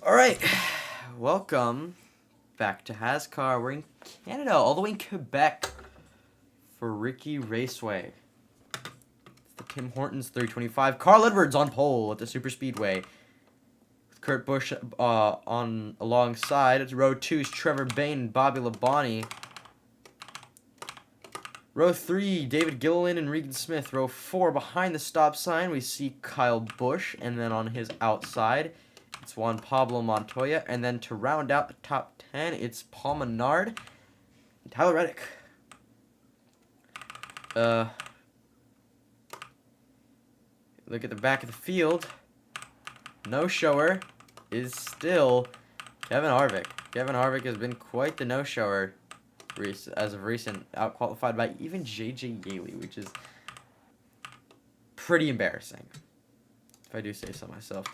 Alright, welcome back to HAZCAR. We're in Canada, all the way in Quebec for Ricky Raceway. It's the Tim Hortons 325. Carl Edwards on pole at the Super Speedway. With Kurt Busch on alongside. It's row 2's Trevor Bayne and Bobby Labonte. Row 3, David Gilliland and Regan Smith. Row 4, behind the stop sign, we see Kyle Busch. And then on his outside, it's Juan Pablo Montoya. And then to round out the top 10, it's Paul Menard and Tyler Reddick. Look at the back of the field. No-shower is still Kevin Harvick. Kevin Harvick has been quite the no-shower as of recent, out-qualified by even J.J. Yaley, which is pretty embarrassing, if I do say so myself.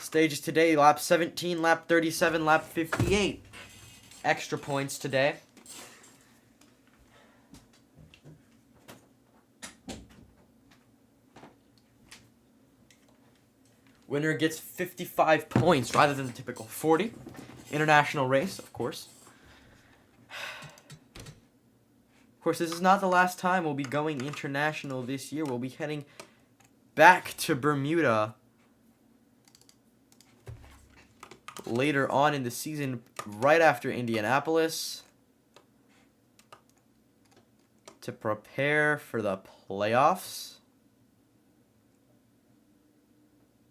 Stages today, lap 17, lap 37, lap 58. Extra points today. Winner gets 55 points rather than the typical 40. International race, of course. Of course, this is not the last time we'll be going international this year. We'll be heading back to Bermuda later on in the season, right after Indianapolis, to prepare for the playoffs.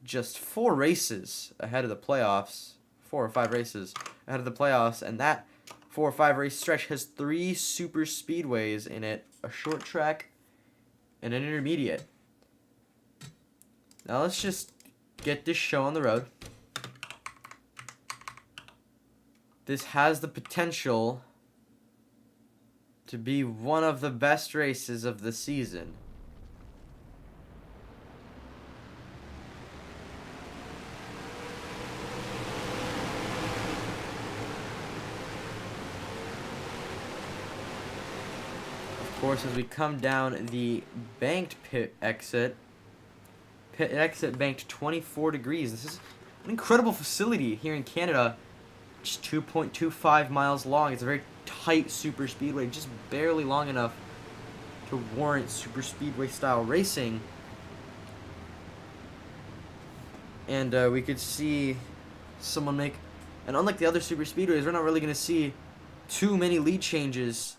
Just 4 races ahead of the playoffs. 4 or 5 races ahead of the playoffs, and that 4 or 5 race stretch has 3 super speedways in it, a short track and an intermediate. Now let's just get this show on the road. This has the potential to be one of the best races of the season. Of course, as we come down the banked pit exit banked 24 degrees. This is an incredible facility here in Canada. Just 2.25 miles long. It's a very tight super speedway, just barely long enough to warrant super speedway style racing. And we could see someone make, and unlike the other super speedways, we're not really going to see too many lead changes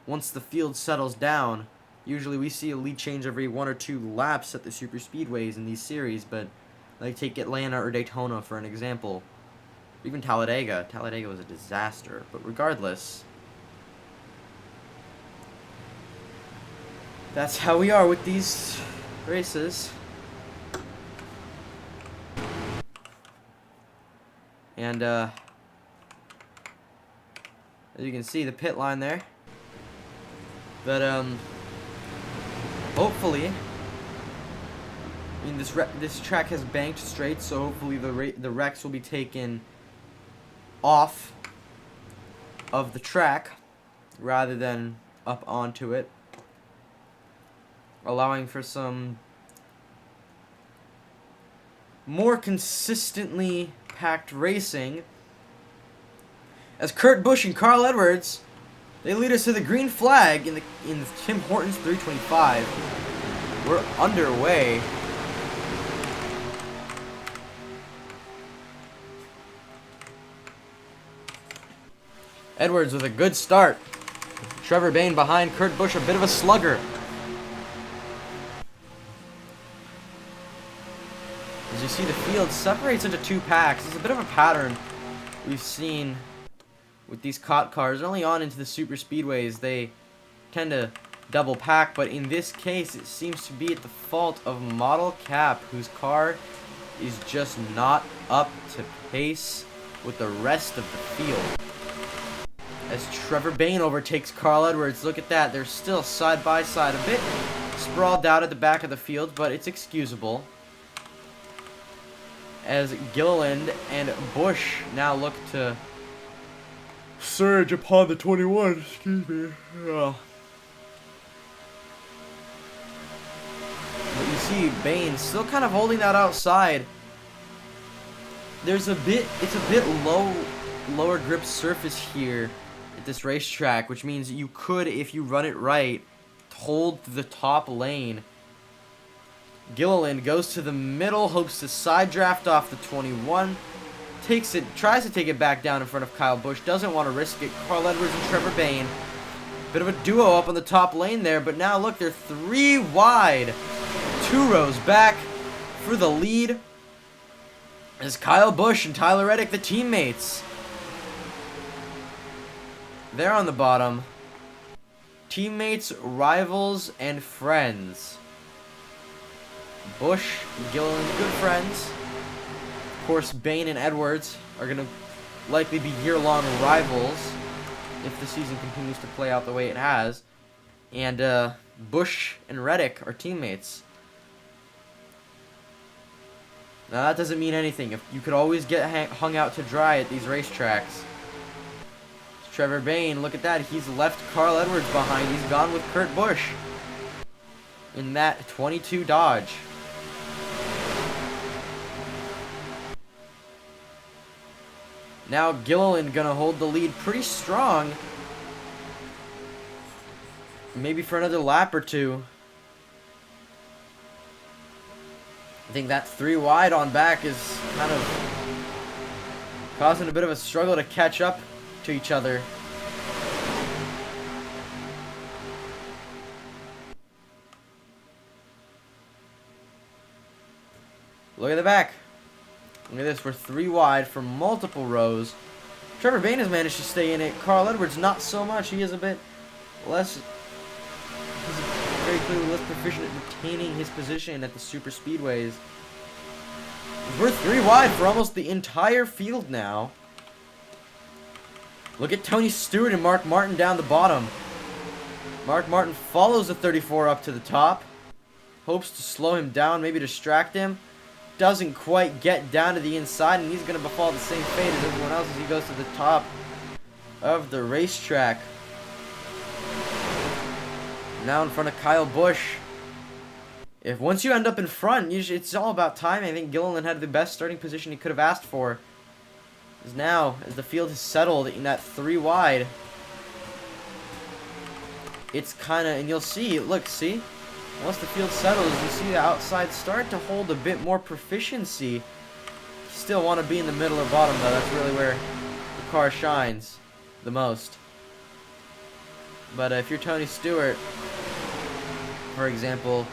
once the field settles down. Usually we see a lead change every 1 or 2 laps at the super speedways in these series, but like take Atlanta or Daytona for an example. Even Talladega. Talladega was a disaster, but regardless, that's how we are with these races. And as you can see, the pit line there. But hopefully, I mean, this track has banked straight, so hopefully the wrecks will be taken off of the track rather than up onto it, allowing for some more consistently packed racing. As Kurt Busch and Carl Edwards, they lead us to the green flag in the Tim Hortons 325. We're underway. Edwards with a good start. Trevor Bayne behind Kurt Busch, a bit of a slugger. As you see, the field separates into 2 packs. It's a bit of a pattern we've seen with these cot cars. Early on into the super speedways, they tend to double pack, but in this case, it seems to be at the fault of Model Cap, whose car is just not up to pace with the rest of the field. As Trevor Bayne overtakes Carl Edwards, look at that, they're still side by side, a bit sprawled out at the back of the field, but it's excusable. As Gilliland and Busch now look to surge upon the 21, excuse me. Oh. But you see Bayne still kind of holding that outside it's a bit lower grip surface here at this racetrack, which means you could, if you run it right, hold the top lane. Gilliland goes to the middle, hopes to side draft off the 21. Takes it, tries to take it back down in front of Kyle Busch. Doesn't want to risk it. Carl Edwards and Trevor Bayne. Bit of a duo up on the top lane there, but now look, they're 3 wide. 2 rows back for the lead. As Kyle Busch and Tyler Reddick, the teammates. They're on the bottom. Teammates, rivals, and friends. Busch, Gilliland, good friends. Of course, Bayne and Edwards are going to likely be year-long rivals if the season continues to play out the way it has. And Busch and Reddick are teammates. Now, that doesn't mean anything. If you could always get hung out to dry at these racetracks. Trevor Bayne, look at that. He's left Carl Edwards behind. He's gone with Kurt Busch in that 22 Dodge. Now Gilliland gonna hold the lead pretty strong. Maybe for another lap or two. I think that 3 wide on back is kind of causing a bit of a struggle to catch up to each other. Look at the back. Look at this. We're 3 wide for multiple rows. Trevor Bayne has managed to stay in it. Carl Edwards, not so much. He is a bit less. He's very clearly less proficient at retaining his position at the super speedways. We're 3 wide for almost the entire field now. Look at Tony Stewart and Mark Martin down the bottom. Mark Martin follows the 34 up to the top. Hopes to slow him down, maybe distract him. Doesn't quite get down to the inside, and he's going to befall the same fate as everyone else as he goes to the top of the racetrack. Now in front of Kyle Busch. If once you end up in front, it's all about timing. I think Gilliland had the best starting position he could have asked for. As now, as the field has settled in that 3 wide, it's kind of, and you'll see, look, see? Once the field settles, you see the outside start to hold a bit more proficiency. You still want to be in the middle or bottom, though. That's really where the car shines the most. But if you're Tony Stewart, for example,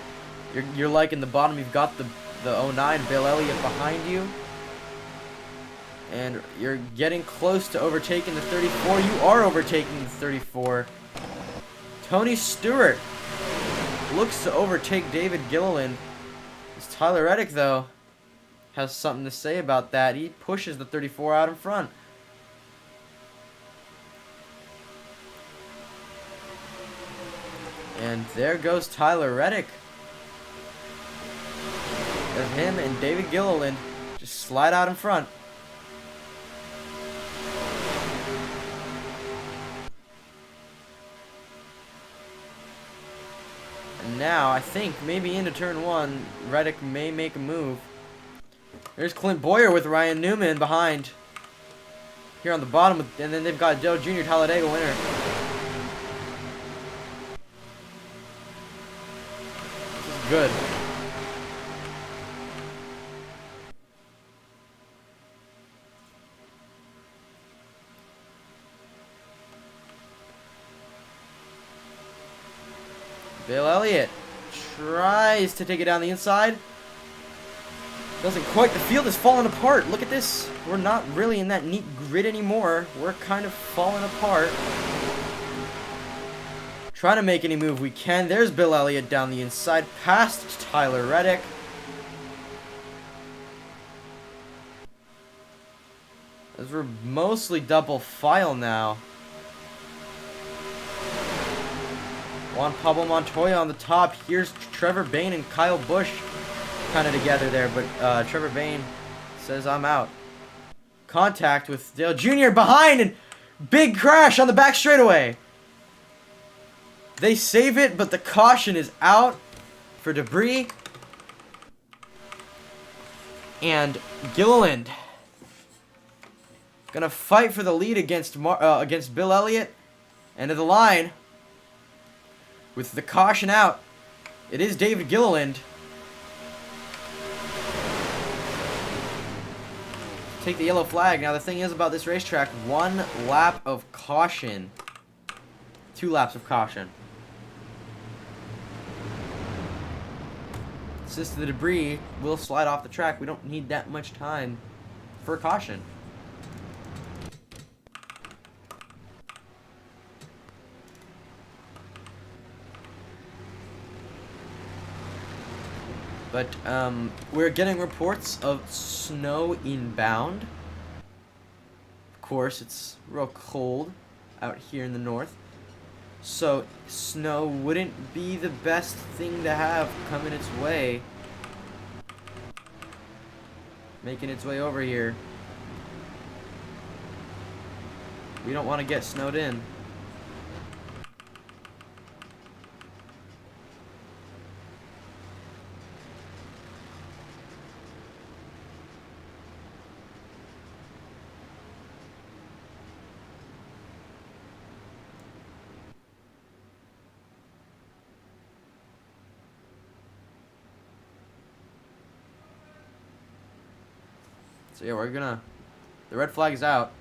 you're like in the bottom. You've got the 09 Bill Elliott behind you. And you're getting close to overtaking the 34. You are overtaking the 34. Tony Stewart looks to overtake David Gilliland. As Tyler Reddick, though, has something to say about that. He pushes the 34 out in front. And there goes Tyler Reddick. As him and David Gilliland just slide out in front. And now, I think, maybe into turn 1, Reddick may make a move. There's Clint Boyer with Ryan Newman behind. Here on the bottom, and then they've got Dale Jr. Talladega winner. This is good. Bill Elliott tries to take it down the inside. Doesn't quite. The field is falling apart. Look at this. We're not really in that neat grid anymore. We're kind of falling apart. Trying to make any move we can. There's Bill Elliott down the inside. Past Tyler Reddick. As we're mostly double file now. Juan Pablo Montoya on the top. Here's Trevor Bayne and Kyle Busch kind of together there, but Trevor Bayne says, I'm out. Contact with Dale Jr. behind, and big crash on the back straightaway. They save it, but the caution is out for debris. And Gilliland Gonna fight for the lead against Bill Elliott. End of the line. With the caution out, it is David Gilliland. Take the yellow flag. Now the thing is about this racetrack, 1 lap of caution. 2 laps of caution. Since the debris will slide off the track, we don't need that much time for caution. But we're getting reports of snow inbound. Of course, it's real cold out here in the north, so snow wouldn't be the best thing to have coming its way, making its way over here. We don't want to get snowed in. So yeah, the red flag is out.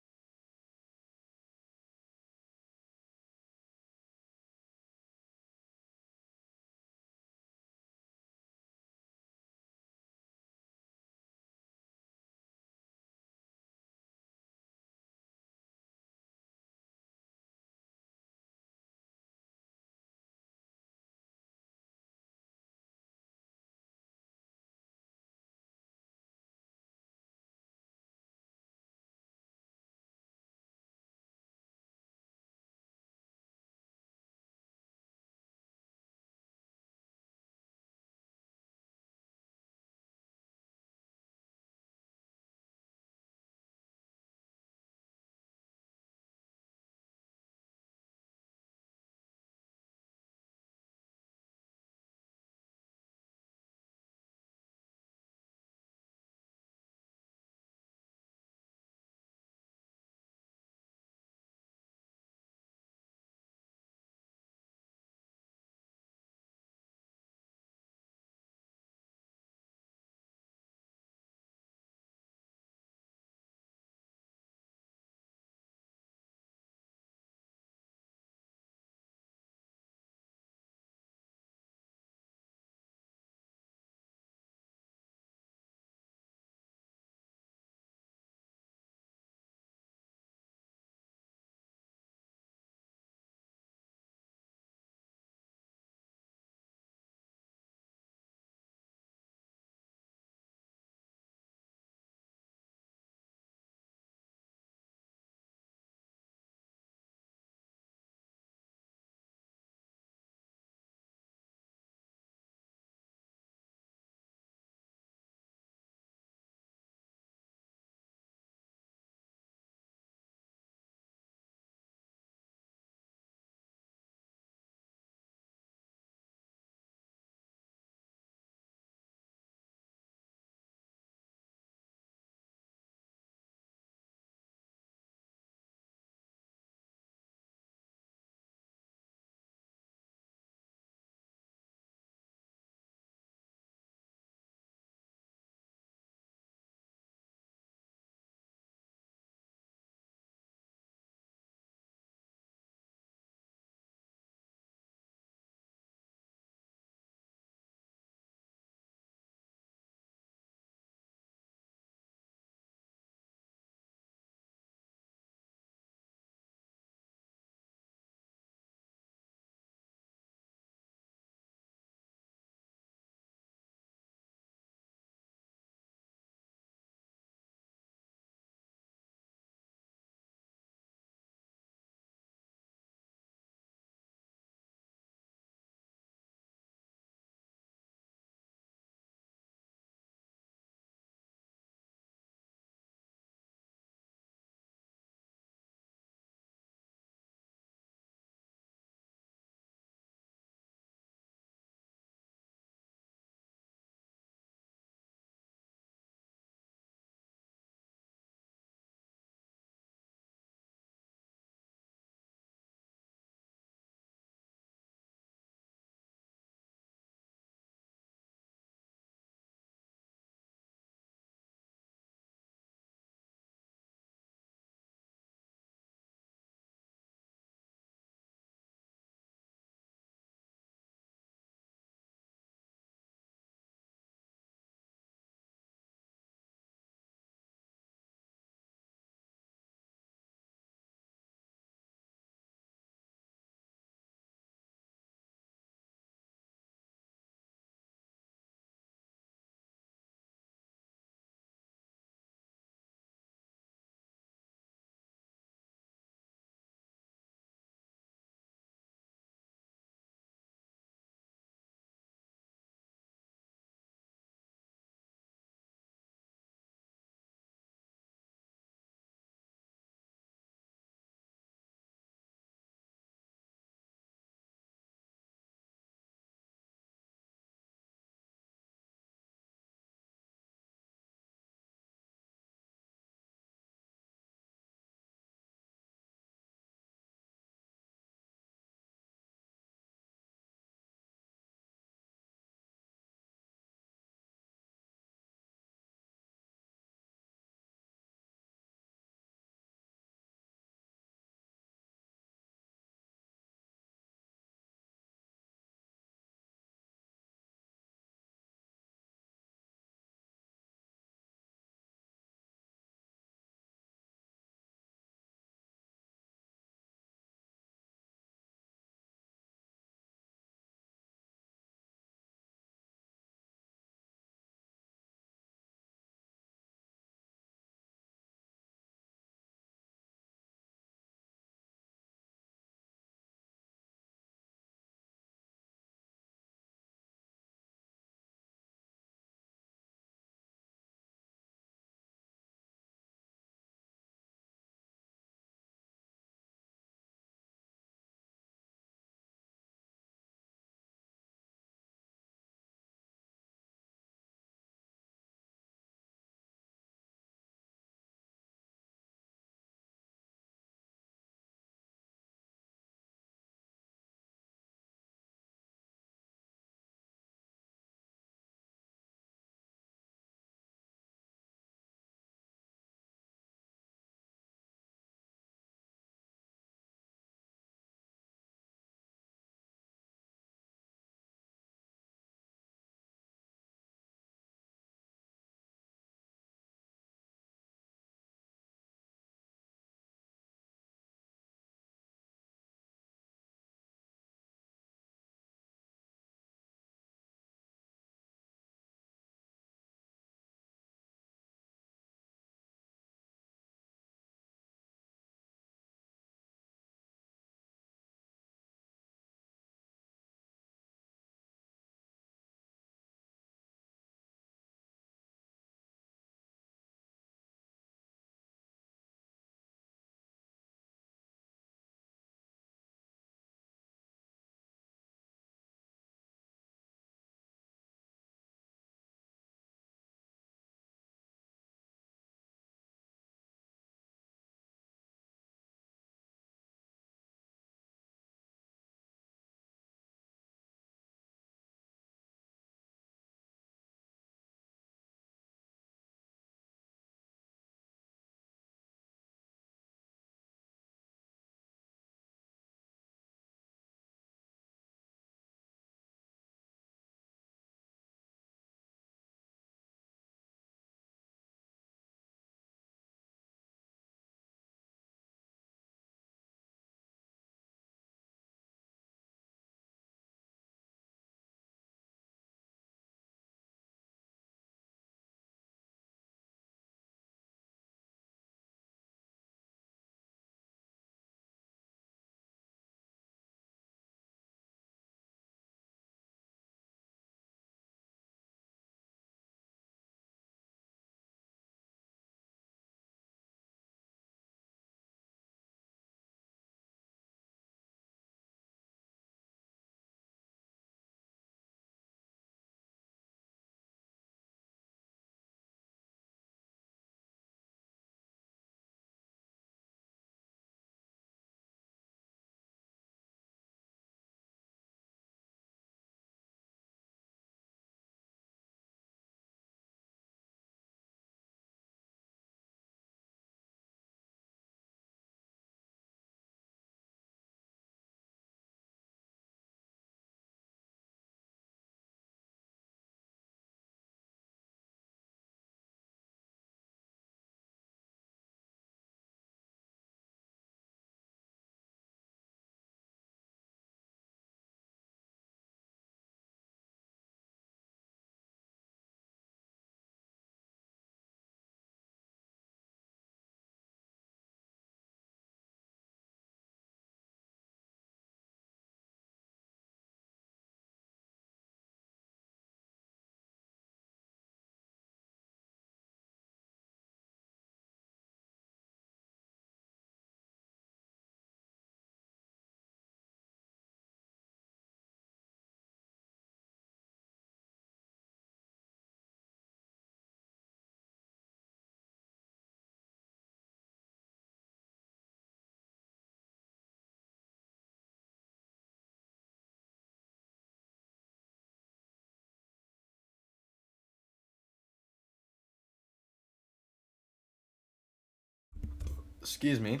Excuse me.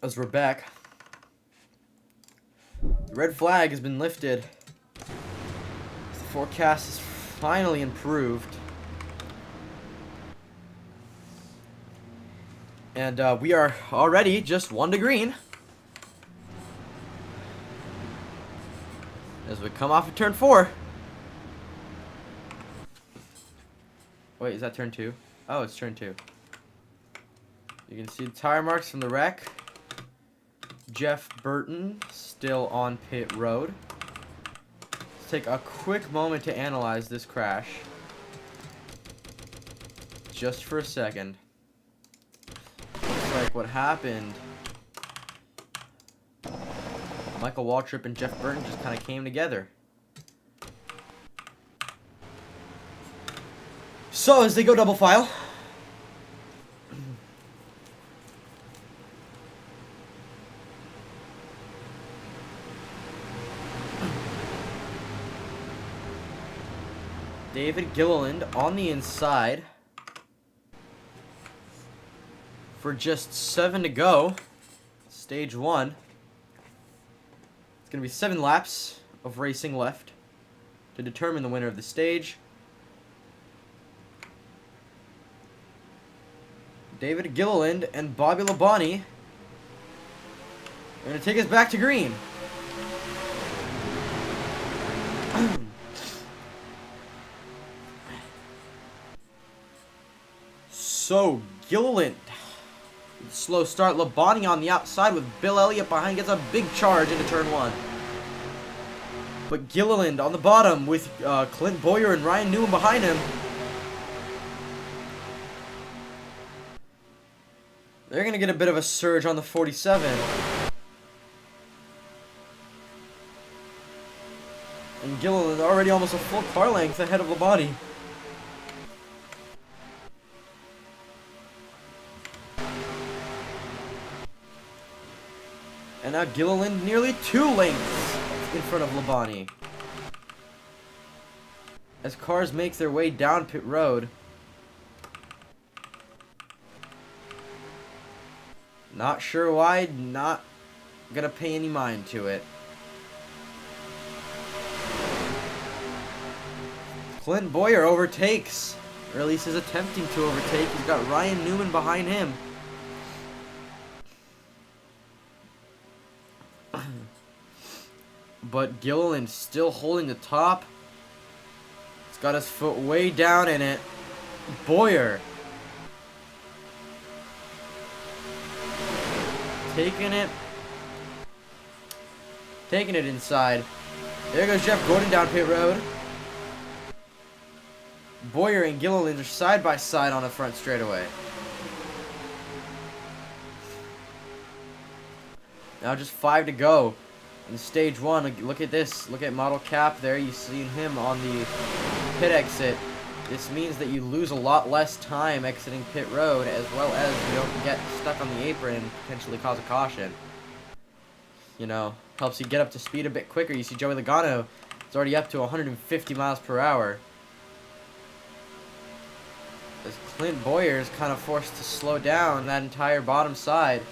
As we're back. The red flag has been lifted. The forecast is finally improved. And we are already just 1 to green. As we come off of turn 4. Wait, is that turn 2? Oh, it's turn 2. You can see the tire marks from the wreck. Jeff Burton still on pit road. Let's take a quick moment to analyze this crash. Just for a second. Looks like what happened. Michael Waltrip and Jeff Burton just kind of came together. So as they go double file. David Gilliland on the inside. For just 7 to go. Stage 1. It's going to be 7 laps of racing left to determine the winner of the stage. David Gilliland and Bobby Labonte are going to take us back to green. So, Gilliland, slow start. Labonte on the outside with Bill Elliott behind, gets a big charge into turn 1. But Gilliland on the bottom with Clint Boyer and Ryan Newman behind him. They're going to get a bit of a surge on the 47. And Gilliland already almost a full car length ahead of Labonte. And now Gilliland nearly 2 lengths in front of Labonte. As cars make their way down pit road. Not sure why, not gonna pay any mind to it. Clint Boyer overtakes, or at least is attempting to overtake. He's got Ryan Newman behind him. But Gilliland still holding the top. He's got his foot way down in it. Boyer taking it inside. There goes Jeff Gordon down pit road. Boyer and Gilliland are side by side on the front straightaway. Now just 5 to go in stage 1. Look at this. Look at Model Cap there. You see him on the pit exit. This means that you lose a lot less time exiting pit road, as well as you don't get stuck on the apron and potentially cause a caution. You know, helps you get up to speed a bit quicker. You see Joey Logano is already up to 150 miles per hour. As Clint Boyer is kind of forced to slow down that entire bottom side.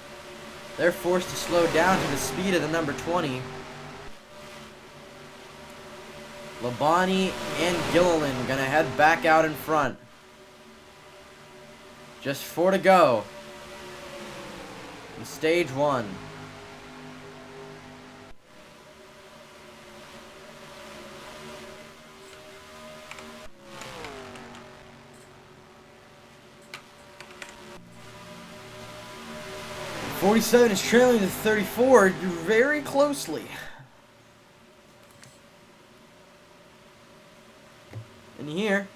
They're forced to slow down to the speed of the number 20. Labonte and Gilliland gonna head back out in front. Just 4 to go in stage 1. .47 is trailing the 34 very closely. And here,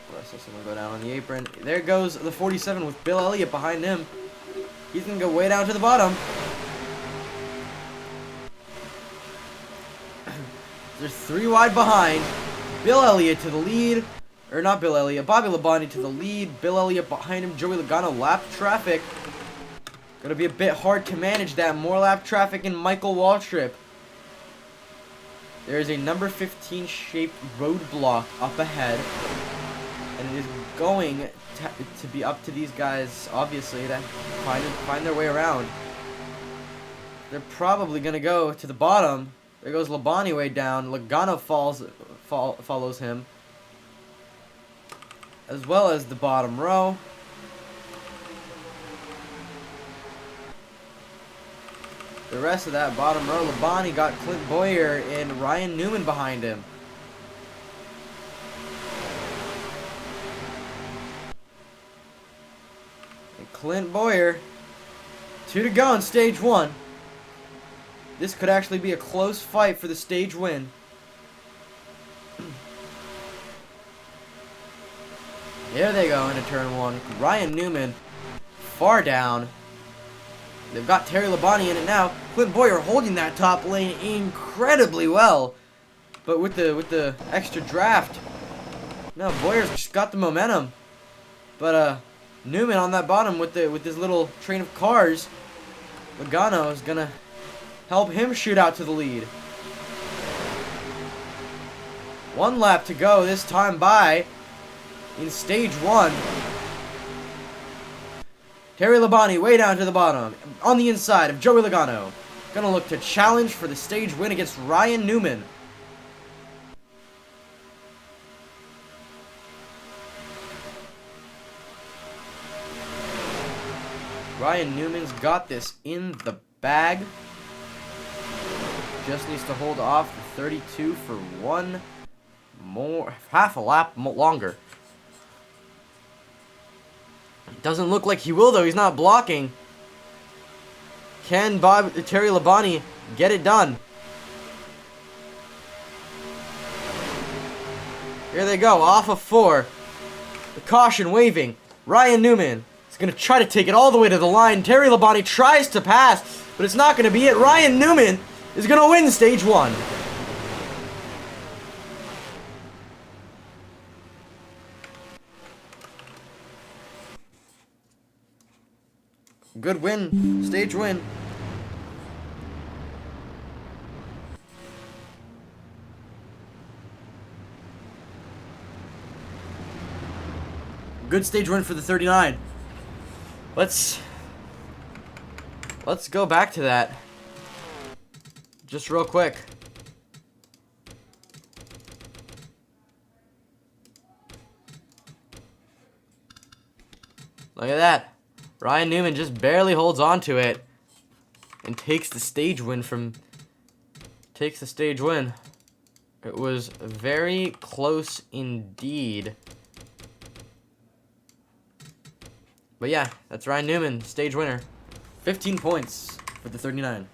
I saw someone go down on the apron. There goes the 47 with Bill Elliott behind him. He's gonna go way down to the bottom. There's 3 wide behind. Bill Elliott to the lead. Or not Bill Elliott, Bobby Labonte to the lead. Bill Elliott behind him. Joey Logano lap traffic. Gonna be a bit hard to manage that. More lap traffic in Michael Waltrip. There is a number 15 shaped roadblock up ahead. And it is going to be up to these guys, obviously, to find their way around. They're probably going to go to the bottom. There goes Labonte way down. Logano follows him, as well as the bottom row. The rest of that bottom row, Labonte got Clint Boyer and Ryan Newman behind him. And Clint Boyer, 2 to go in stage 1. This could actually be a close fight for the stage win. There they go into turn 1. Ryan Newman far down. They've got Terry Labonte in it now. Clint Boyer holding that top lane incredibly well. But with the extra draft, no, Boyer's just got the momentum. But Newman on that bottom with this little train of cars. Logano is gonna help him shoot out to the lead. 1 lap to go this time by in stage 1. Terry Labonte way down to the bottom, on the inside of Joey Logano. Gonna look to challenge for the stage win against Ryan Newman. Ryan Newman's got this in the bag. Just needs to hold off the 32 for half a lap longer. Doesn't look like he will, though. He's not blocking. Can Terry Labonte get it done? Here they go, off of 4. The caution waving. Ryan Newman is going to try to take it all the way to the line. Terry Labonte tries to pass, but it's not going to be it. Ryan Newman is going to win stage 1. Good win. Stage win. Good stage win for the 39. Let's go back to that. Just real quick. Look at that. Ryan Newman just barely holds on to it and takes the stage win It was very close indeed. But yeah, that's Ryan Newman, stage winner. 15 points for the 39.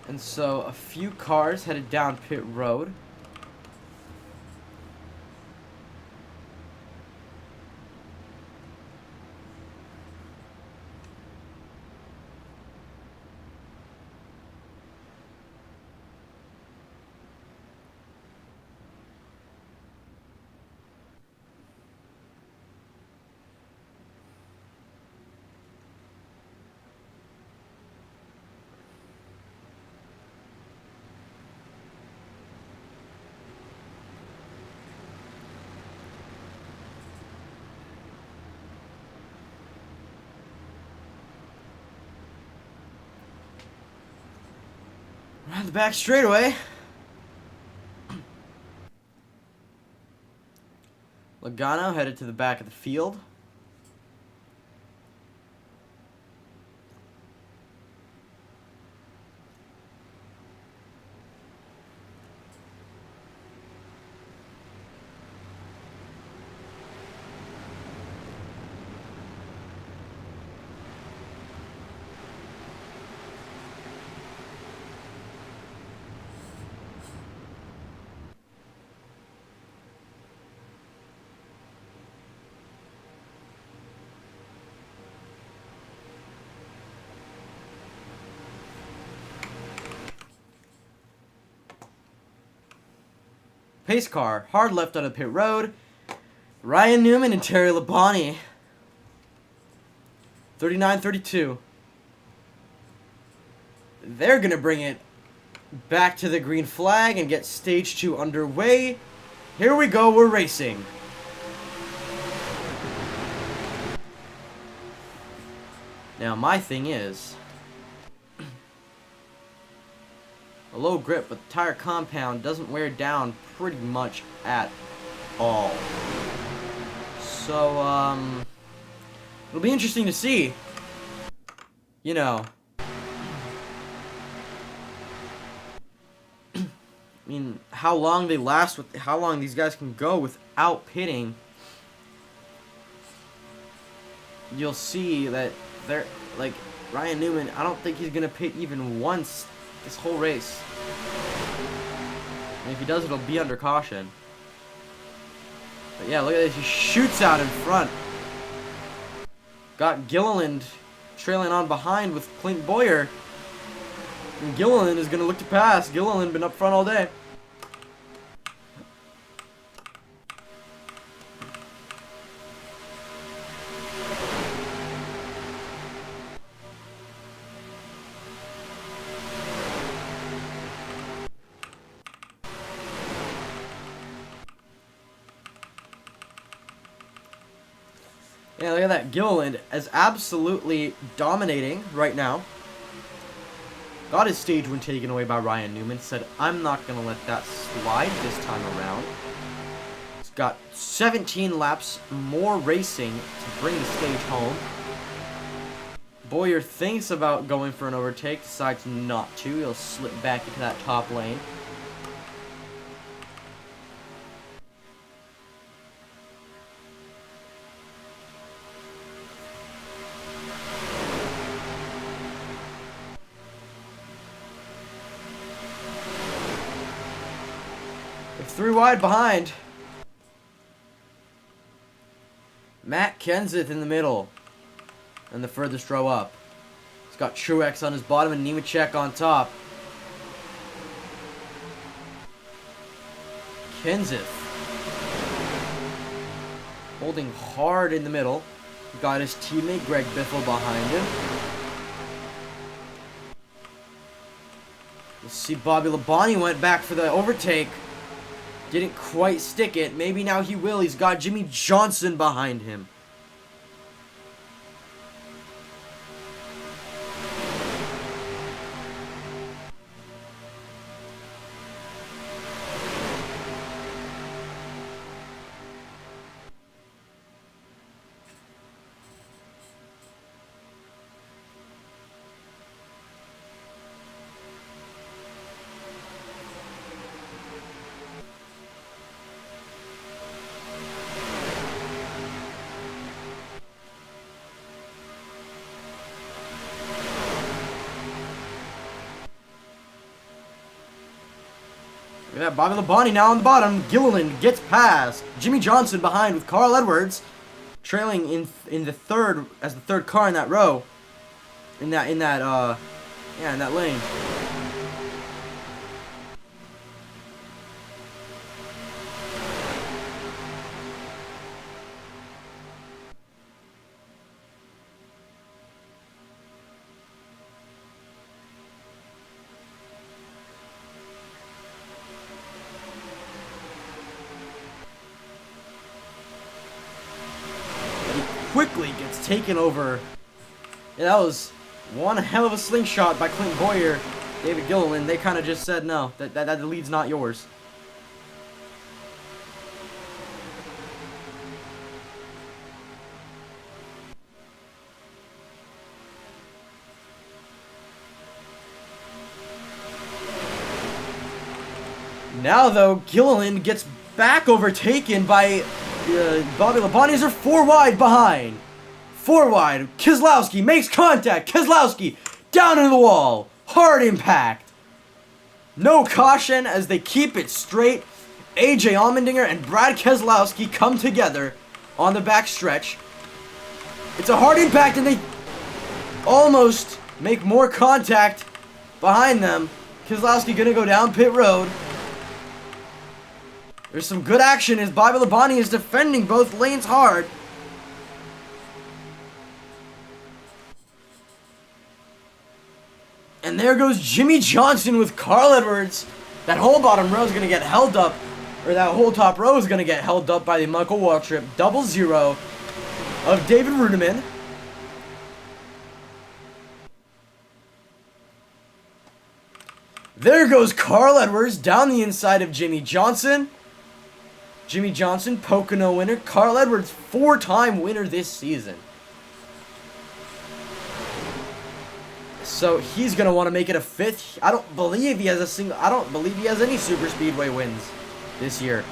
And so a few cars headed down pit road. Around the back straightaway. Logano headed to the back of the field. Pace car, hard left on a pit road. Ryan Newman and Terry Labonte. 39-32. They're going to bring it back to the green flag and get stage 2 underway. Here we go, we're racing. Now, my thing is, a low grip, but the tire compound doesn't wear down pretty much at all. So, it'll be interesting to see. You know. I mean, how long they last with, how long these guys can go without pitting. You'll see that they're, like, Ryan Newman, I don't think he's gonna pit even once this whole race. And if he does, it'll be under caution. But yeah, look at this. He shoots out in front. Got Gilliland trailing on behind with Clint Boyer. And Gilliland is going to look to pass. Gilliland been up front all day. Yeah, look at that. Gilliland is absolutely dominating right now. Got his stage win taken away by Ryan Newman. Said, I'm not going to let that slide this time around. He's got 17 laps more racing to bring the stage home. Boyer thinks about going for an overtake. Decides not to. He'll slip back into that top lane. Three wide behind. Matt Kenseth in the middle. And the furthest row up. He's got Truex on his bottom and Nemechek on top. Kenseth. Holding hard in the middle. Got his teammate Greg Biffle behind him. Let's see, Bobby Labonte went back for the overtake. Didn't quite stick it. Maybe now he will. He's got Jimmy Johnson behind him. Yeah, Bobby Labonte now on the bottom. Gilliland gets past. Jimmy Johnson behind with Carl Edwards trailing in the third as the third car in that row. In that lane. Quickly gets taken over. Yeah, that was one hell of a slingshot by Clint Boyer. David Gilliland, they kind of just said no, that lead's not yours. Now, though, Gilliland gets back overtaken by Bobby Labonte. Are 4 wide behind. 4 wide. Keselowski makes contact. Keselowski down into the wall. Hard impact. No caution as they keep it straight. AJ Allmendinger and Brad Keselowski come together on the back stretch. It's a hard impact and they almost make more contact behind them. Keselowski gonna go down pit road. There's some good action as Bobby Labonte is defending both lanes hard. And there goes Jimmy Johnson with Carl Edwards. That whole bottom row is going to get held up, or that whole top row is going to get held up by the Michael Waltrip 00 of David Rudiman. There goes Carl Edwards down the inside of Jimmy Johnson. Jimmy Johnson, Pocono winner. Carl Edwards, 4-time winner this season. So he's gonna want to make it a 5th. I don't believe he has any super speedway wins this year.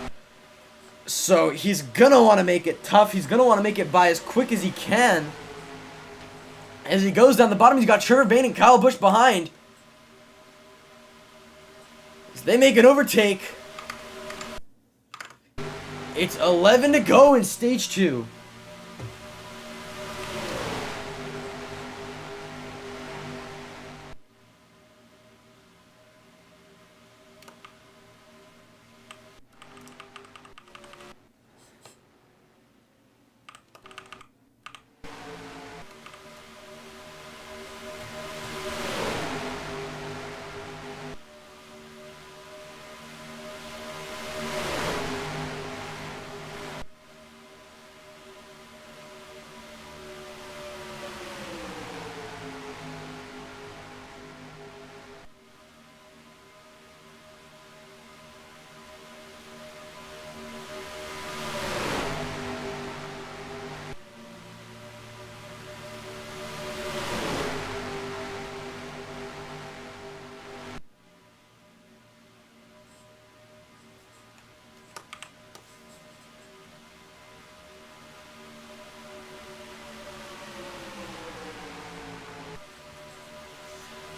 So he's gonna want to make it tough. He's gonna want to make it by as quick as he can. As he goes down the bottom, he's got Trevor Bayne and Kyle Busch behind. So they make an overtake. It's 11 to go in stage 2.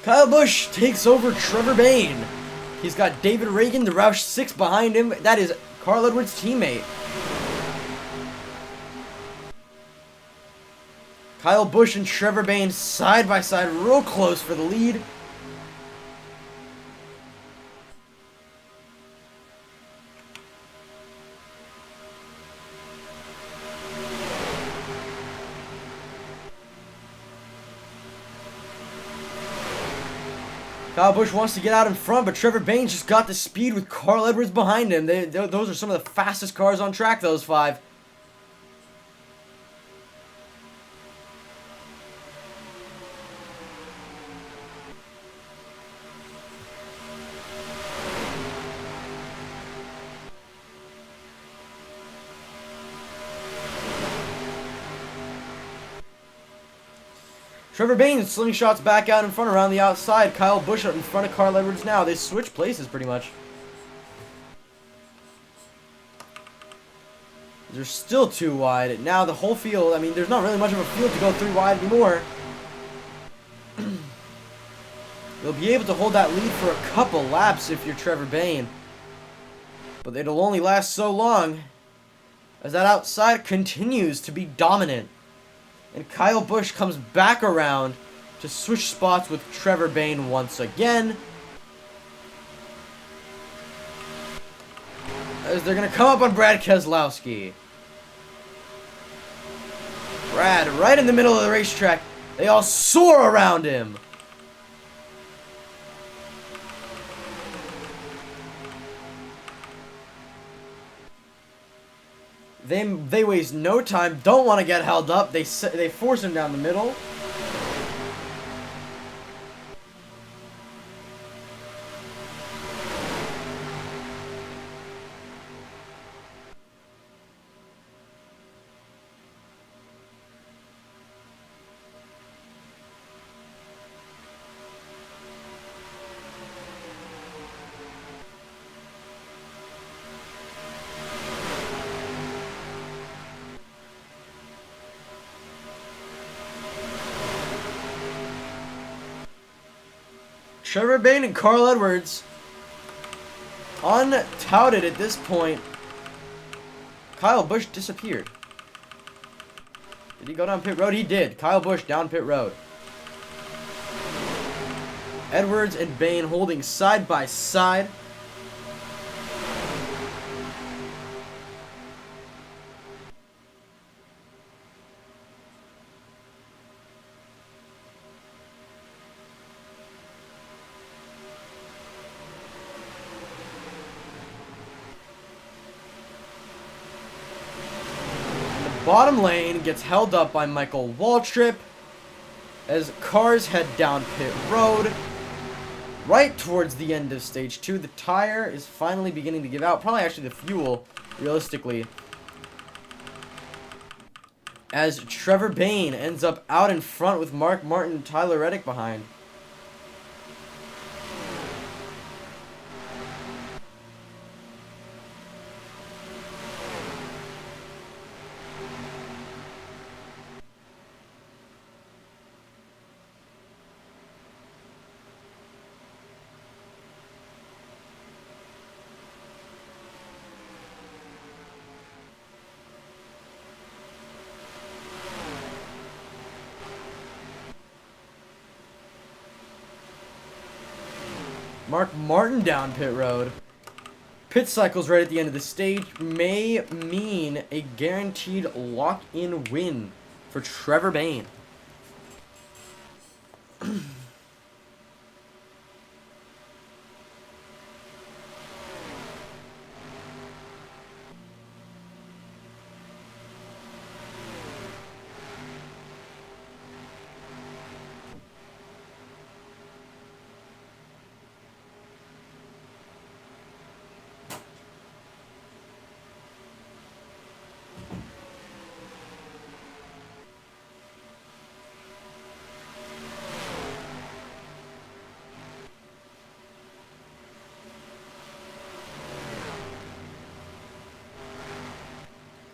Kyle Busch takes over Trevor Bayne. He's got David Reagan, the Roush 6 behind him. That is Carl Edwards' teammate. Kyle Busch and Trevor Bayne side by side, real close for the lead. Kyle Busch wants to get out in front, but Trevor Bayne just got the speed with Carl Edwards behind him. Those are some of the fastest cars on track, those 5. Trevor Bayne slingshots back out in front around the outside. Kyle Busch up in front of Carl Edwards now. They switch places pretty much. They're still 2 wide. Now the whole field, I mean, there's not really much of a field to go 3 wide anymore. You'll be able to hold that lead for a couple laps if you're Trevor Bayne. But it'll only last so long as that outside continues to be dominant. And Kyle Busch comes back around to switch spots with Trevor Bayne once again. As they're going to come up on Brad Keselowski. Brad right in the middle of the racetrack. They all soar around him. They waste no time, don't want to get held up. They force him down the middle. Trevor Bayne and Carl Edwards, untouted at this point. Kyle Busch disappeared. Did he go down pit road? He did. Kyle Busch down pit road. Edwards and Bayne holding side by side. Bottom lane gets held up by Michael Waltrip as cars head down pit road. Right towards the end of stage 2, the tire is finally beginning to give out. Probably actually the fuel, realistically. As Trevor Bayne ends up out in front with Mark Martin and Tyler Reddick behind. Mark Martin down pit road. Pit cycles right at the end of the stage may mean a guaranteed lock-in win for Trevor Bayne.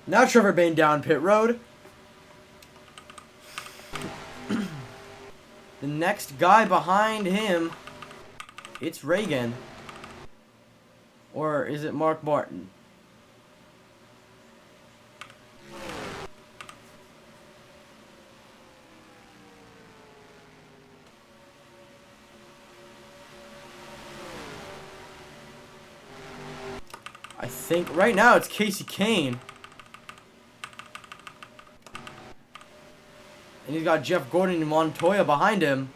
Now Trevor Bayne down pit road. The next guy behind him, it's Reagan. Or is it Mark Martin? I think right now it's Casey Kane. And he's got Jeff Gordon and Montoya behind him.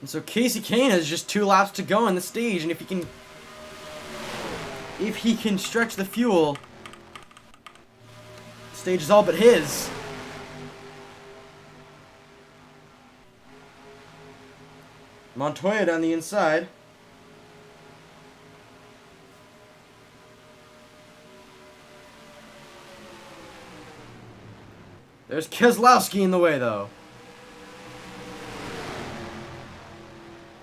And so Casey Kane has just 2 laps to go on the stage, and if he can stretch the fuel, the stage is all but his. Montoya down the inside. There's Keselowski in the way, though.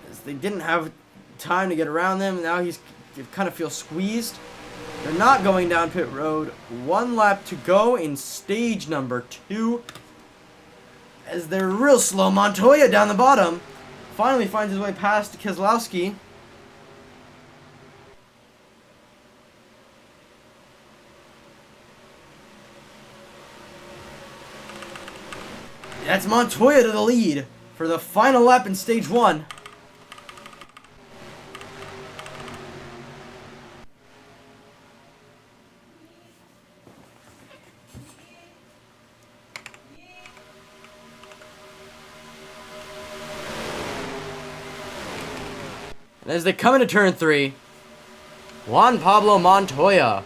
As they didn't have time to get around them, now you kind of feel squeezed. They're not going down pit road. 1 lap to go in stage number 2. As they're real slow. Montoya down the bottom finally finds his way past Keselowski. That's Montoya to the lead for the final lap in stage 1. And as they come into turn 3, Juan Pablo Montoya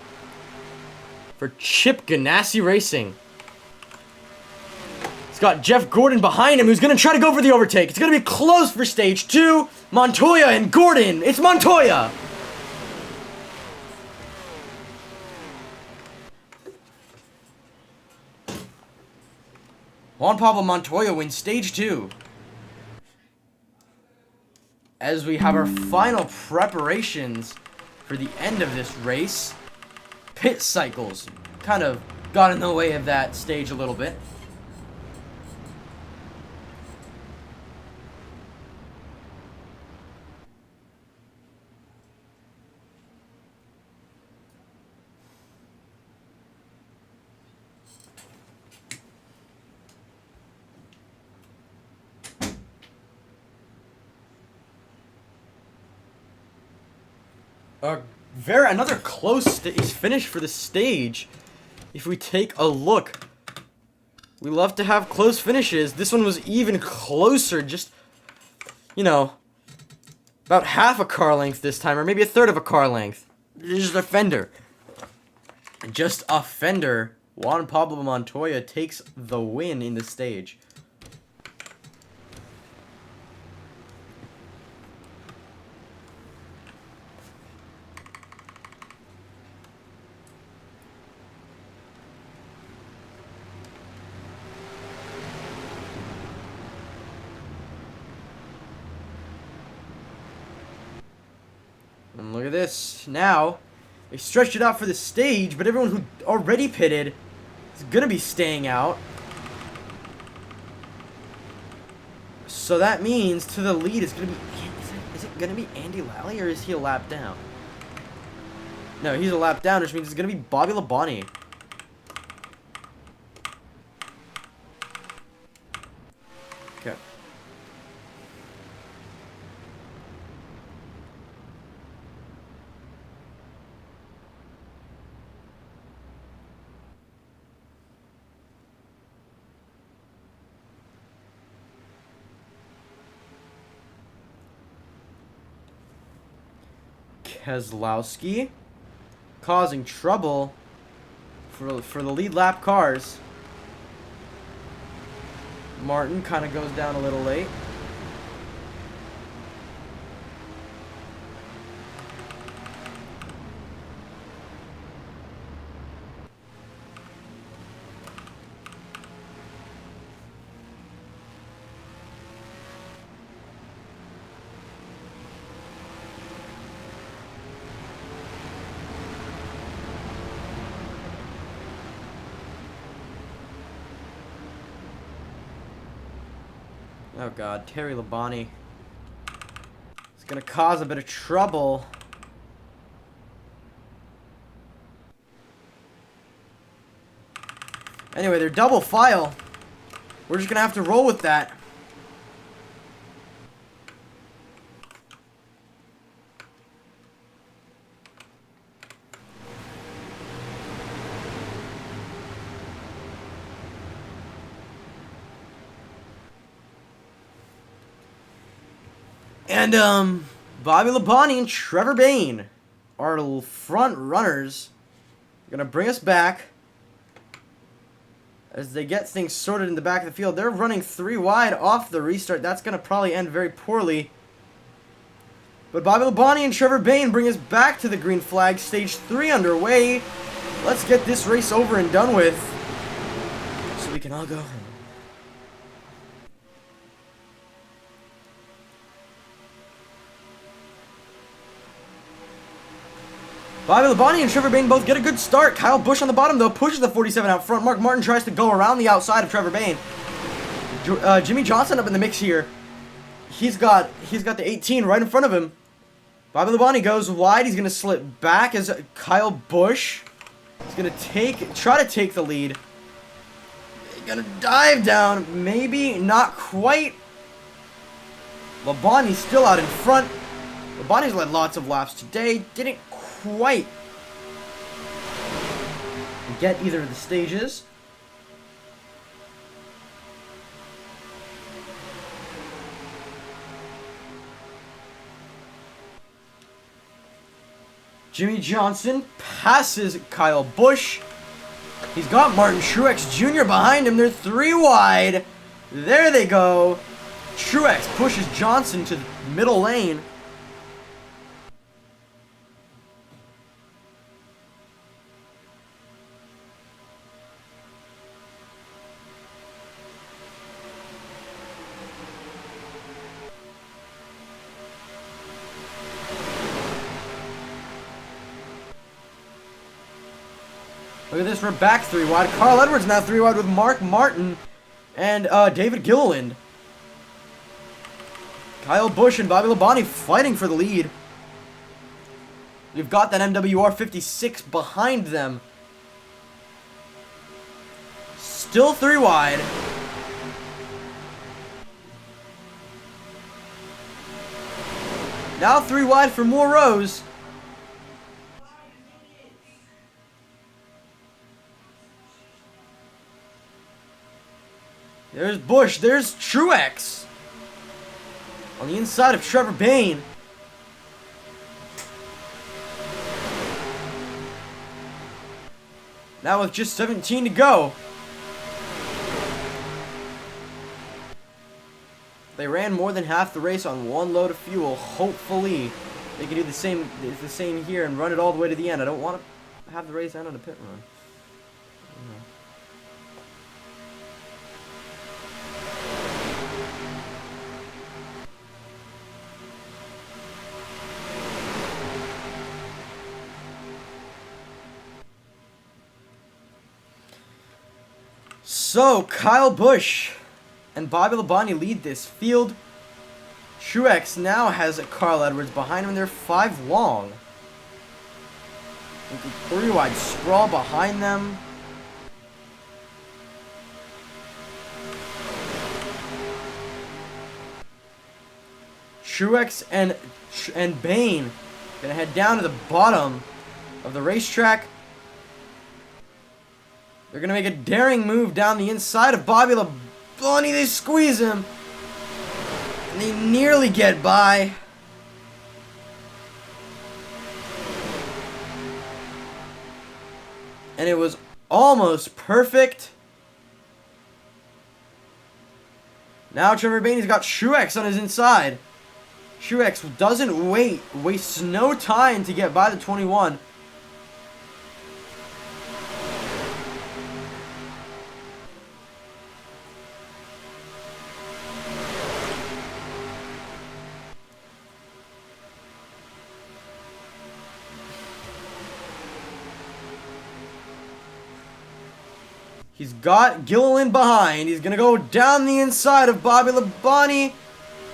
for Chip Ganassi Racing. He's got Jeff Gordon behind him, who's going to try to go for the overtake. It's going to be close for stage 2. Montoya and Gordon. It's Montoya. Juan Pablo Montoya wins stage 2. As we have our final preparations for the end of this race. Pit cycles kind of got in the way of that stage a little bit. Another close finish for the stage. If we take a look, we love to have close finishes. This one was even closer, just, you know, about half a car length this time, or maybe a third of a car length. Just a fender. Just a fender. Juan Pablo Montoya takes the win in the stage. And look at this. Now, they stretched it out for the stage, but everyone who already pitted is going to be staying out. So that means to the lead is going to be... Is it going to be Andy Lally, or is he a lap down? No, he's a lap down, which means it's going to be Bobby Labonte. Okay. Keselowski causing trouble for the lead lap cars. Martin kind of goes down a little late. Oh god, Terry Labonte. It's gonna cause a bit of trouble. Anyway, they're double file. We're just gonna have to roll with that. And, Bobby Labonte and Trevor Bayne are front runners. They're gonna bring us back as they get things sorted in the back of the field. They're running 3 wide off the restart. That's gonna probably end very poorly. But Bobby Labonte and Trevor Bayne bring us back to the green flag. Stage 3 underway. Let's get this race over and done with so we can all go home. Bobby Labonte and Trevor Bayne both get a good start. Kyle Busch on the bottom, though, pushes the 47 out front. Mark Martin tries to go around the outside of Trevor Bayne. Jimmy Johnson up in the mix here. He's got the 18 right in front of him. Bobby Labonte goes wide. He's going to slip back as Kyle Busch is going to try to take the lead. He's going to dive down. Maybe not quite. Labonte's still out in front. Labonte's led lots of laps today. Didn't quite get either of the stages. Jimmy Johnson passes Kyle Busch. He's got Martin Truex Jr. behind him. They're 3 wide. There they go. Truex pushes Johnson to the middle lane. Look at this, we're back 3 wide. Carl Edwards now 3 wide with Mark Martin and David Gilliland. Kyle Busch and Bobby Labonte fighting for the lead. We've got that MWR 56 behind them. Still 3 wide. Now 3 wide for more rows. There's Busch. There's Truex. On the inside of Trevor Bayne. Now with just 17 to go. They ran more than half the race on 1 load of fuel. Hopefully, they can do the same here and run it all the way to the end. I don't want to have the race end on a pit run. So, Kyle Busch and Bobby Labonte lead this field. Truex now has Carl Edwards behind him. They're 5 long. With the 3 wide sprawl behind them. Truex and Bayne gonna head down to the bottom of the racetrack. They're going to make a daring move down the inside of Bobby Labonte. They squeeze him. And they nearly get by. And it was almost perfect. Now Trevor Bayne's got Truex on his inside. Truex doesn't wastes no time to get by the 21. He's got Gilliland behind. He's going to go down the inside of Bobby Labonte.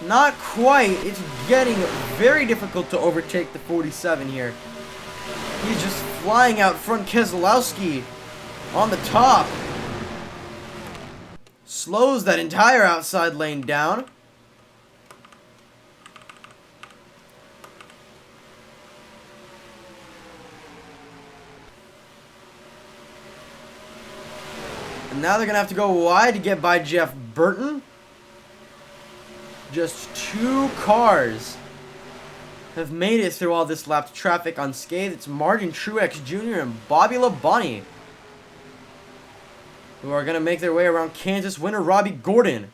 Not quite. It's getting very difficult to overtake the 47 here. He's just flying out front. Keselowski on the top. Slows that entire outside lane down. And now they're going to have to go wide to get by Jeff Burton. Just 2 cars have made it through all this lapped traffic unscathed. It's Martin Truex Jr. and Bobby Labonte, who are going to make their way around Kansas winner Robbie Gordon.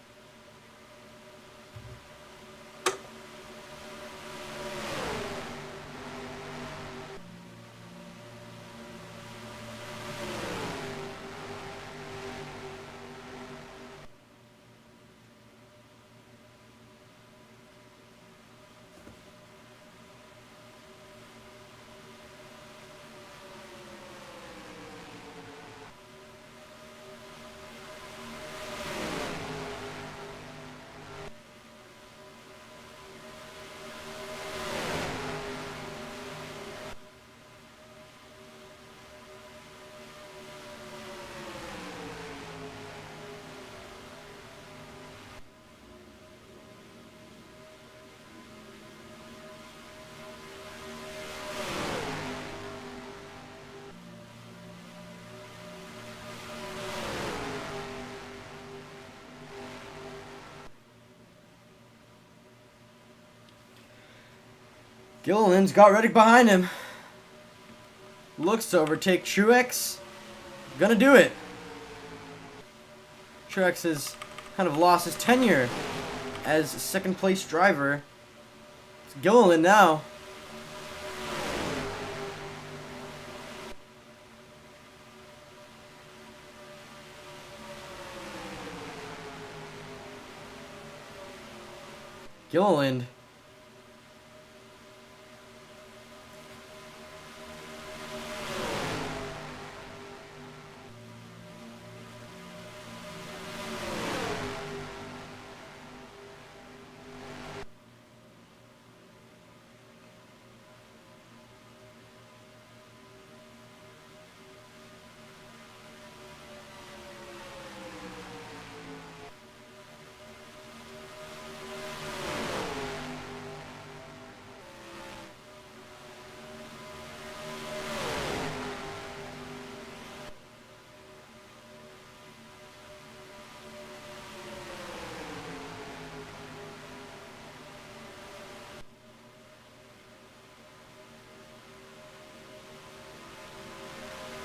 Gilliland's got Reddick behind him. Looks to overtake Truex. Gonna do it. Truex has kind of lost his tenure as second place driver. It's Gilliland now. Gilliland.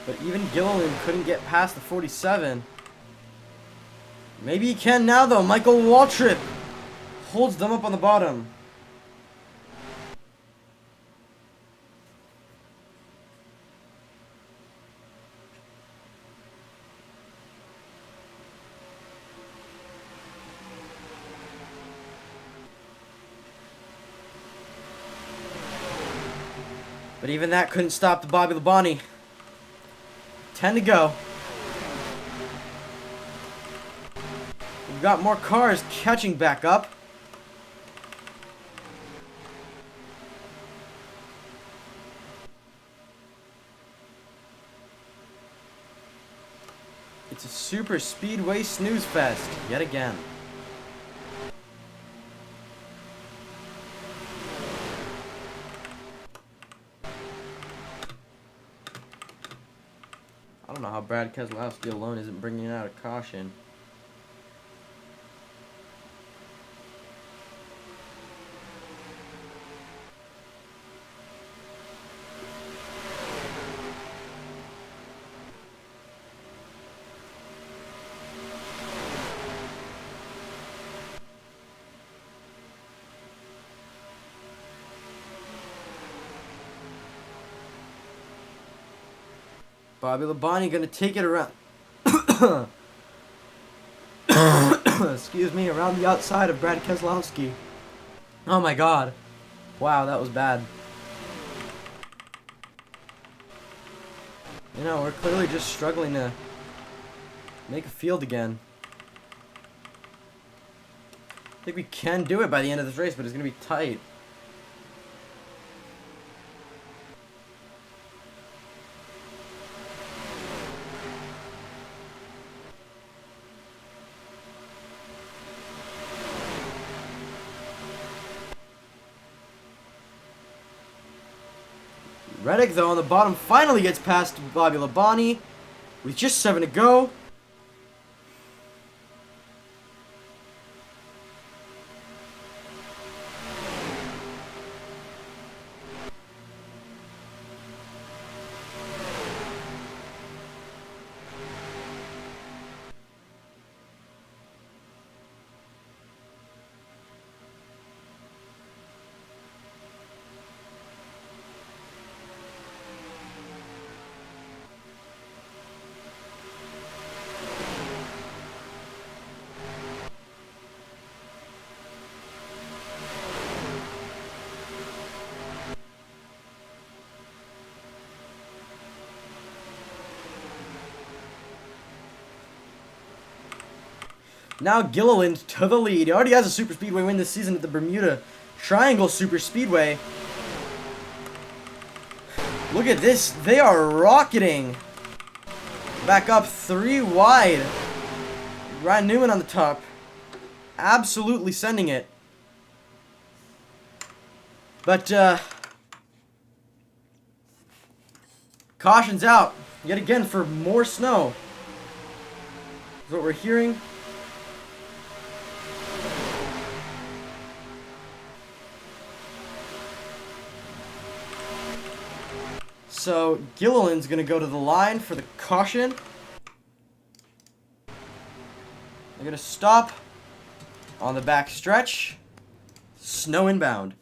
But even Gilliland couldn't get past the 47. Maybe he can now, though. Michael Waltrip holds them up on the bottom. But even that couldn't stop the Bobby Labonte. 10 to go. We've got more cars catching back up. It's a super speedway snooze fest yet again. I don't know how Brad Keselowski alone isn't bringing out a caution. Bobby Labonte gonna take it around. Excuse me, around the outside of Brad Keselowski. Oh my god. Wow, that was bad. You know, we're clearly just struggling to make a field again. I think we can do it by the end of this race, but it's gonna be tight. Reddick, though, on the bottom, finally gets past Bobby Labonte with just 7 to go. Now Gilliland to the lead. He already has a super speedway win this season at the Bermuda Triangle Super Speedway. Look at this. They are rocketing. Back up 3 wide. Ryan Newman on the top. Absolutely sending it. But, caution's out. Yet again for more snow. That's what we're hearing. So, Gilliland's going to go to the line for the caution. They're going to stop on the back stretch. Snow inbound.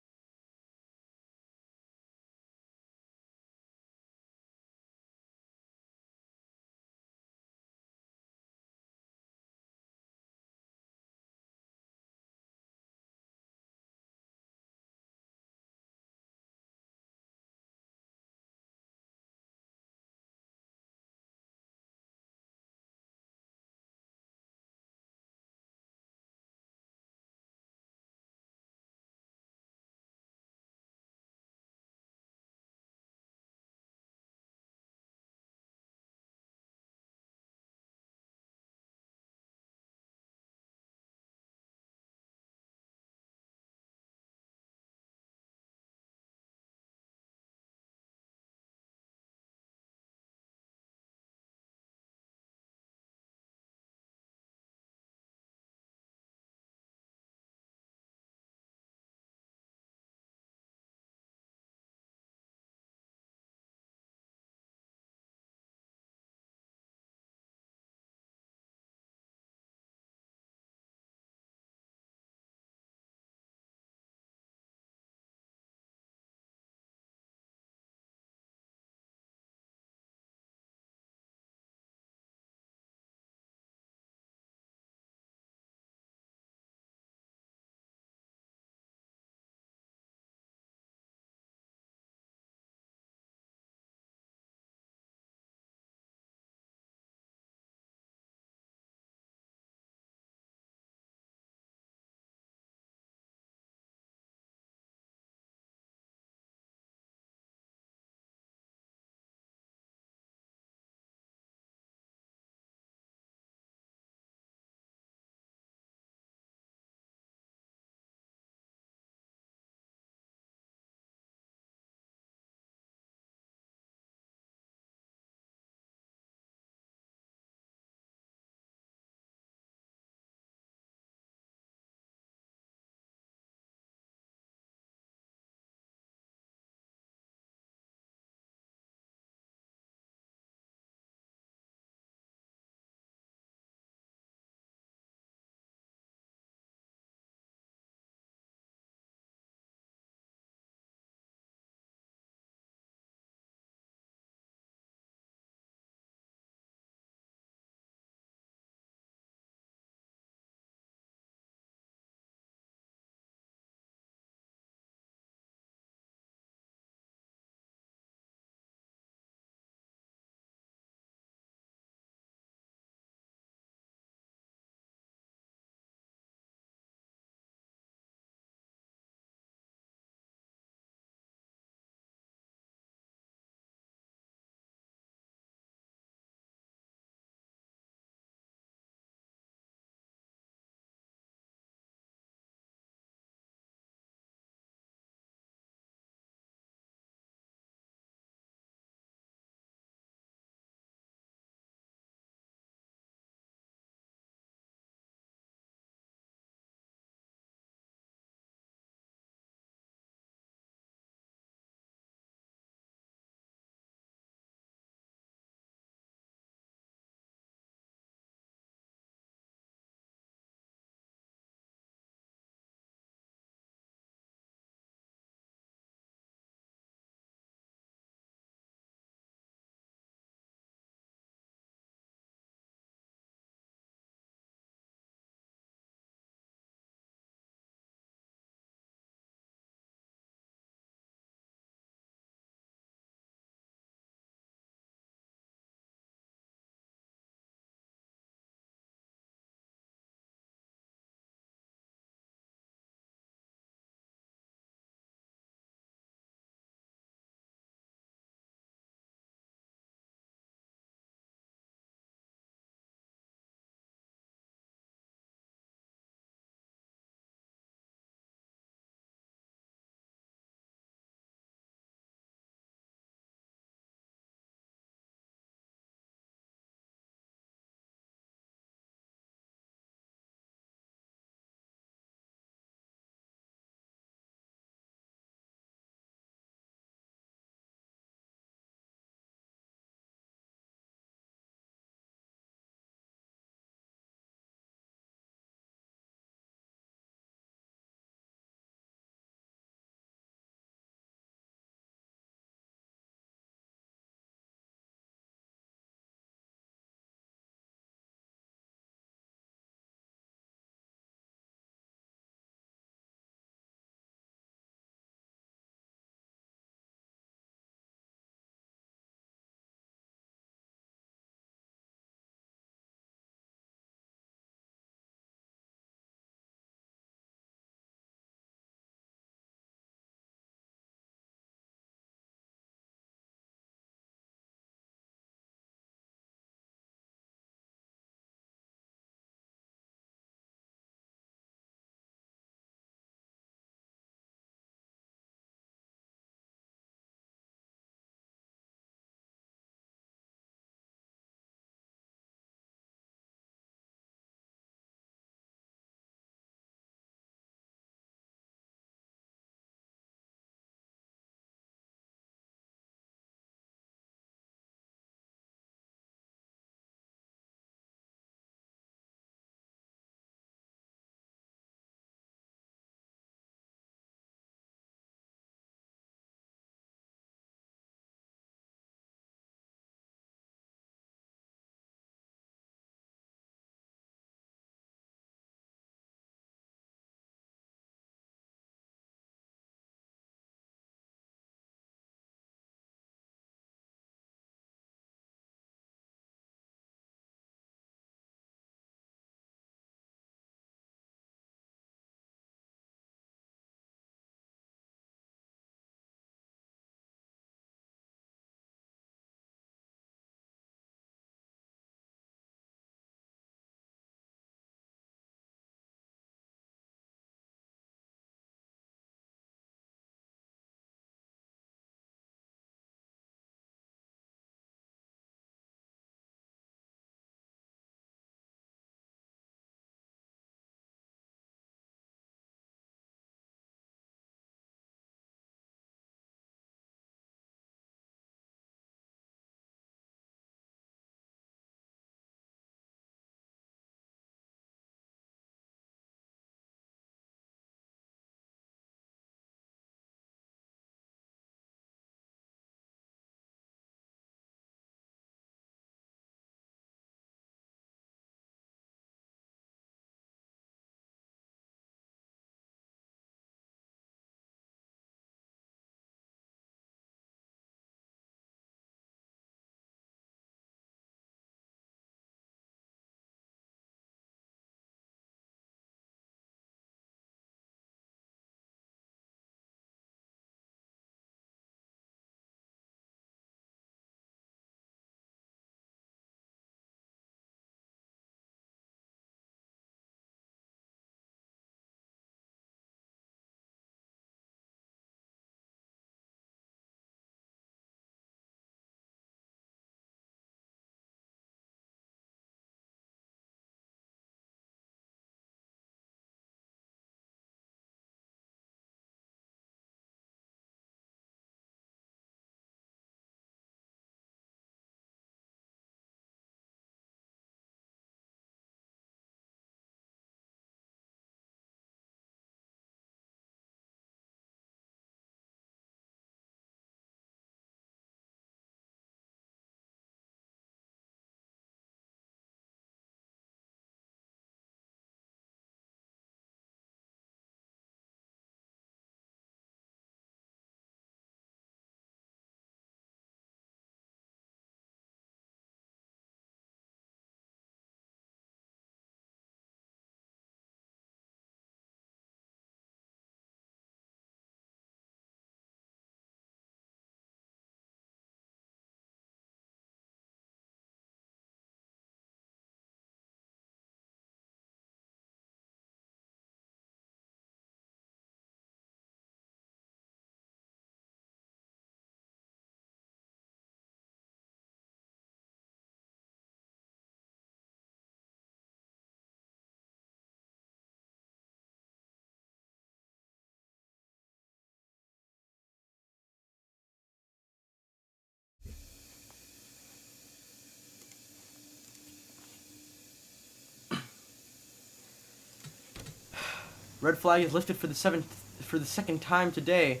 Red flag is lifted for the second time today.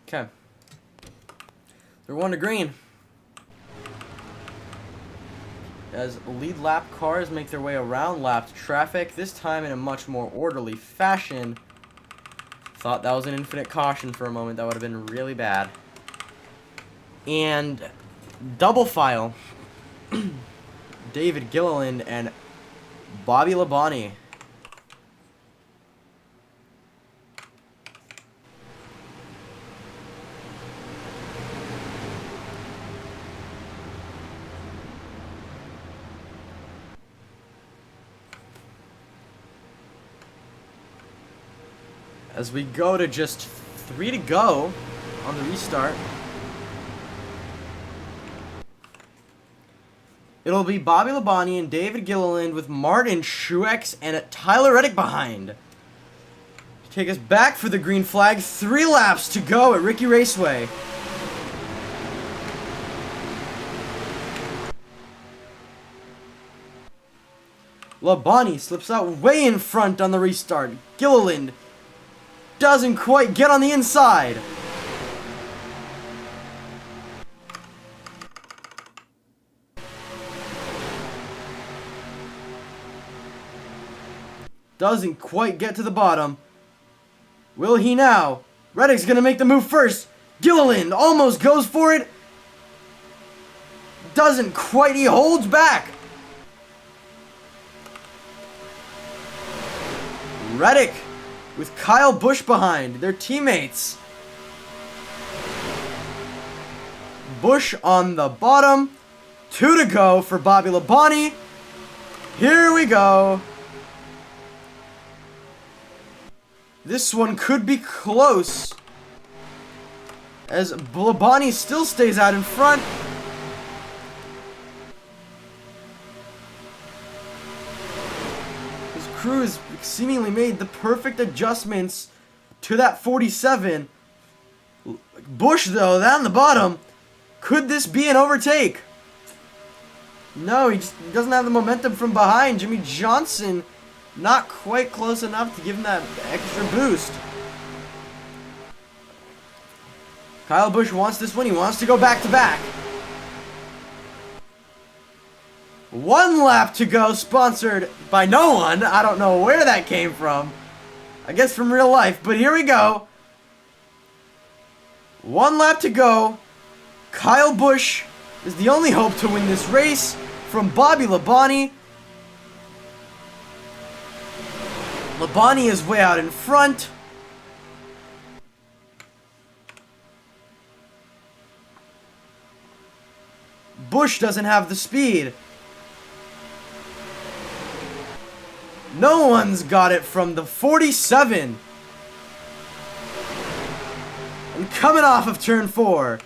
Okay. They're 1 to green. As lead lap cars make their way around lapped traffic, this time in a much more orderly fashion. Thought that was an infinite caution for a moment. That would have been really bad. And double file. David Gilliland and Bobby Labonte. As we go to just 3 to go on the restart. It'll be Bobby Labonte and David Gilliland with Martin Truex and Tyler Reddick behind. Take us back for the green flag. 3 laps to go at Ricky Raceway. Labonte slips out way in front on the restart. Gilliland doesn't quite get on the inside. Doesn't quite get to the bottom. Will he now? Reddick's gonna make the move first. Gilliland almost goes for it. Doesn't quite. He holds back. Reddick with Kyle Busch behind. Their teammates. Busch on the bottom. 2 to go for Bobby Labonte. Here we go. This one could be close, as Labonte still stays out in front. His crew has seemingly made the perfect adjustments to that 47. Busch, though, down the bottom. Could this be an overtake? No, he just doesn't have the momentum from behind. Jimmy Johnson not quite close enough to give him that extra boost. Kyle Busch wants this one. He wants to go back-to-back. 1 lap to go, sponsored by no one. I don't know where that came from. I guess from real life, but here we go. 1 lap to go. Kyle Busch is the only hope to win this race from Bobby Labonte. Labonte is way out in front. Busch doesn't have the speed. No one's got it from the 47. And coming off of turn 4,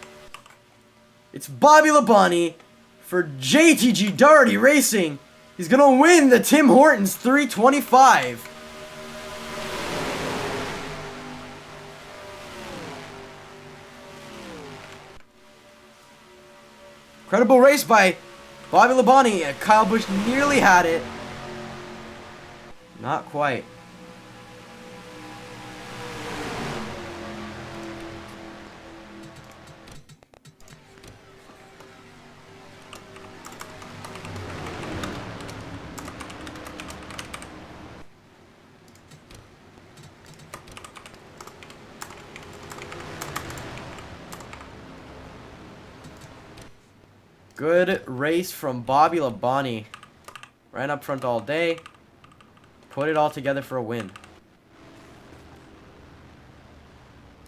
it's Bobby Labonte for JTG Daugherty Racing. He's going to win the Tim Hortons 325. Incredible race by Bobby Labonte. Kyle Busch nearly had it. Not quite. Good race from Bobby Labonte. Ran up front all day. Put it all together for a win.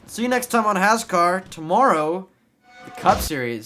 See you next time on HAZCAR. Tomorrow, the Cup Series.